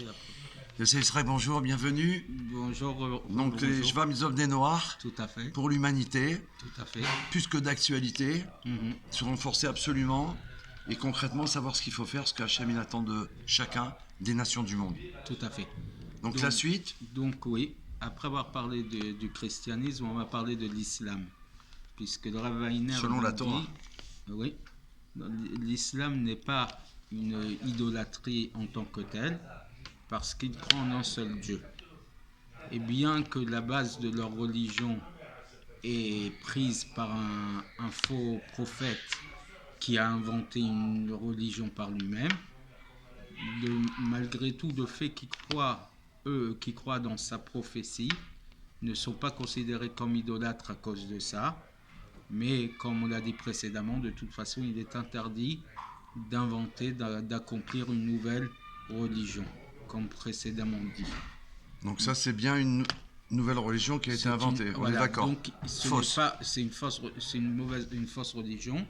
y a pas- Monsieur Israël, bonjour, bienvenue. Bonjour. Donc les Bonjour. Shva Mitzvot Bnei Noach Tout à fait. pour l'humanité, Tout à fait. plus que d'actualité, Mhm. se renforcer absolument et concrètement savoir ce qu'il faut faire, ce qu'Hachem il attend de chacun des nations du monde. Tout à fait. Donc la suite, Donc oui, après avoir parlé du christianisme, on va parler de l'islam. Puisque le Rav Weiner Selon la nous Torah. dit, oui, l'islam n'est pas une idolâtrie en tant que telle, parce qu'il croit en un seul Dieu. Et bien que la base de leur religion est prise par un faux prophète qui a inventé une religion par lui-même, malgré tout, le fait qu'ils croient, eux qui croient dans sa prophétie, ne sont pas considérés comme idolâtres à cause de ça. Mais comme on l'a dit précédemment, de toute façon, il est interdit d'inventer, d'accomplir une nouvelle religion, comme précédemment dit. donc ça c'est bien une nouvelle religion qui a été inventée, on est d'accord. Donc, Fausse. c'est une fausse religion,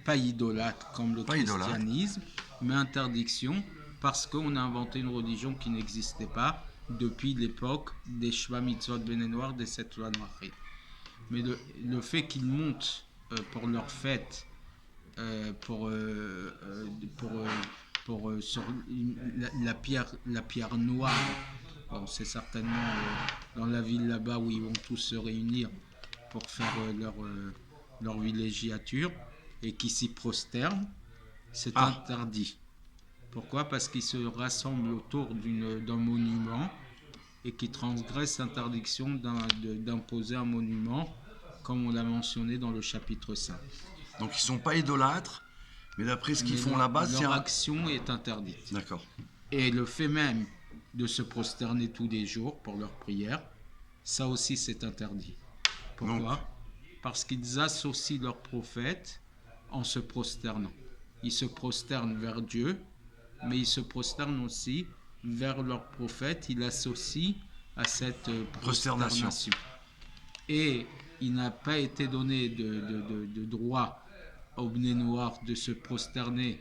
pas idolâtre comme le Pas idolâtre. christianisme, mais interdiction parce qu'on a inventé une religion qui n'existait pas depuis l'époque des Shva Mitzvot Bnei Noach, des 7 lois noachides. Mais le fait qu'ils montent pour leur fête, sur la pierre noire. Bon, c'est certainement dans la ville là-bas où ils vont tous se réunir pour faire leur villégiature et qui s'y prosternent. C'est interdit. Pourquoi ? Parce qu'ils se rassemblent autour d'un monument et qui transgressent l'interdiction d'imposer un monument, comme on l'a mentionné dans le chapitre 5. Donc ils ne sont pas idolâtres, mais d'après ce qu'ils font là-bas, c'est leur action est interdite. D'accord. Et le fait même de se prosterner tous les jours pour leur prière, ça aussi c'est interdit. Pourquoi ? Parce qu'ils associent leur prophète en se prosternant. Ils se prosternent vers Dieu, mais ils se prosternent aussi vers leur prophète. Ils l'associent à cette prosternation. Et il n'a pas été donné de droit au Bnei Noach de se prosterner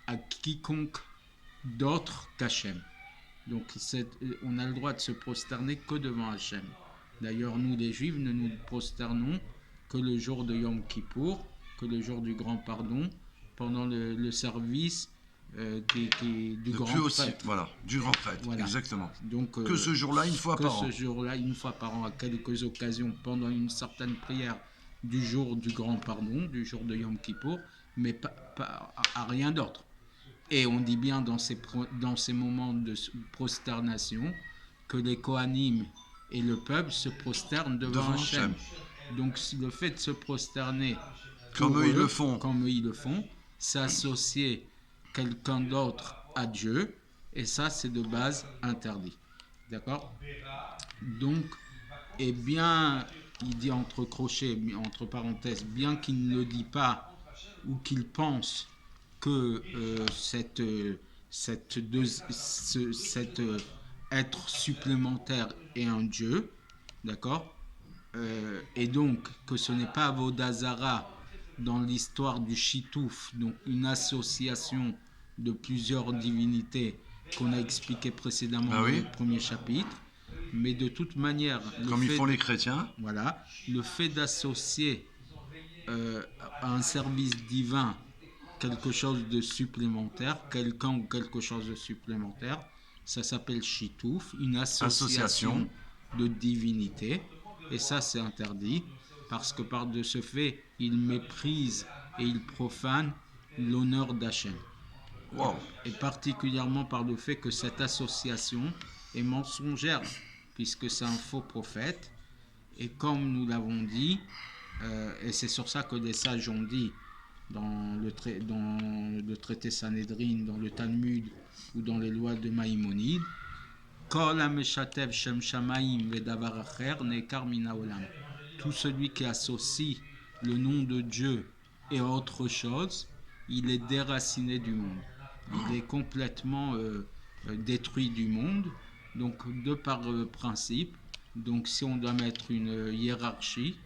à quiconque d'autre qu'Hachem. Donc on a le droit de se prosterner que devant Hachem. D'ailleurs, nous les Juifs ne nous prosternons que le jour de Yom Kippour, que le jour du grand pardon, pendant le service du grand prêtre. Voilà, du grand prêtre, voilà. Exactement. Donc, que ce jour-là, une fois par an. Que ce jour-là, une fois par an, à quelques occasions, pendant une certaine prière du jour du grand pardon, du jour de Yom Kippour, mais pas à rien d'autre. Et on dit bien dans ces moments de prosternation que les Kohanim et le peuple se prosternent devant Hachem. Donc le fait de se prosterner comme eux ils le font, c'est associer quelqu'un d'autre à Dieu, et ça c'est de base interdit. D'accord ? Donc, et bien, il dit entre crochets, entre parenthèses, bien qu'il ne le dit pas ou qu'il pense que cet être supplémentaire est un Dieu, d'accord ? Et donc que ce n'est pas Avodazara dans l'histoire du Chitouf, donc une association de plusieurs divinités qu'on a expliqué précédemment dans le premier chapitre, mais de toute manière, comme ils font les chrétiens, voilà, le fait d'associer à un service divin quelque chose de supplémentaire, quelqu'un ou quelque chose de supplémentaire, ça s'appelle Chitouf, une association de divinités, et ça c'est interdit, parce que par de ce fait, il méprise et il profane l'honneur d'Hachem. Wow. Et particulièrement par le fait que cette association est mensongère, puisque c'est un faux prophète, et comme nous l'avons dit, et c'est sur ça que les sages ont dit, dans le traité Sanhedrin, dans le Talmud ou dans les lois de Maïmonide, tout celui qui associe le nom de Dieu et autre chose, il est déraciné du monde. Il est complètement détruit du monde. Donc, de par principe, donc si on doit mettre une hiérarchie,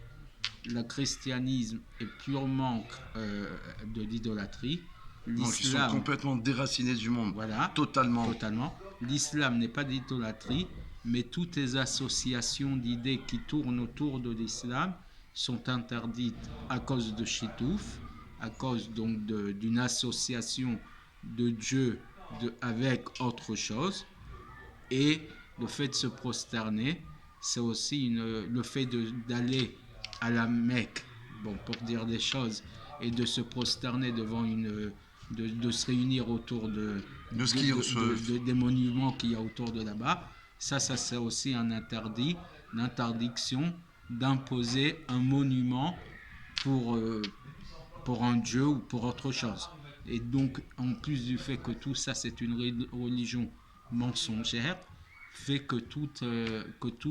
le christianisme est purement de l'idolâtrie, Donc ils sont complètement déracinés du monde. Voilà. Totalement. Totalement. L'islam n'est pas d'idolâtrie, mais toutes les associations d'idées qui tournent autour de l'islam sont interdites à cause de Chitouf, à cause donc d'une association de Dieu avec autre chose. Et le fait de se prosterner, c'est aussi le fait d'aller à la Mecque, bon, pour dire des choses, et de se prosterner devant de se réunir autour des monuments qu'il y a autour de là-bas. Ça c'est aussi un interdit, une interdiction d'imposer un monument pour un dieu ou pour autre chose. Et donc, en plus du fait que tout ça, c'est une religion mensongère, fait que tout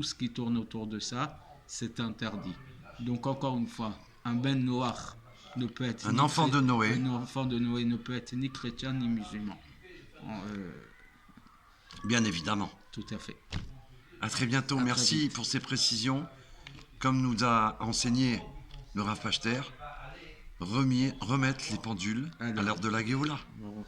ce qui tourne autour de ça, c'est interdit. Donc, encore une fois, un ben noir ne peut être... Un enfant de Noé. Un enfant de Noé ne peut être ni chrétien ni musulman. Bien évidemment. Tout à fait. À très bientôt. Merci pour ces précisions. Comme nous a enseigné le Rav Pachter, remettre les pendules à l'heure de la Géoula. Bon,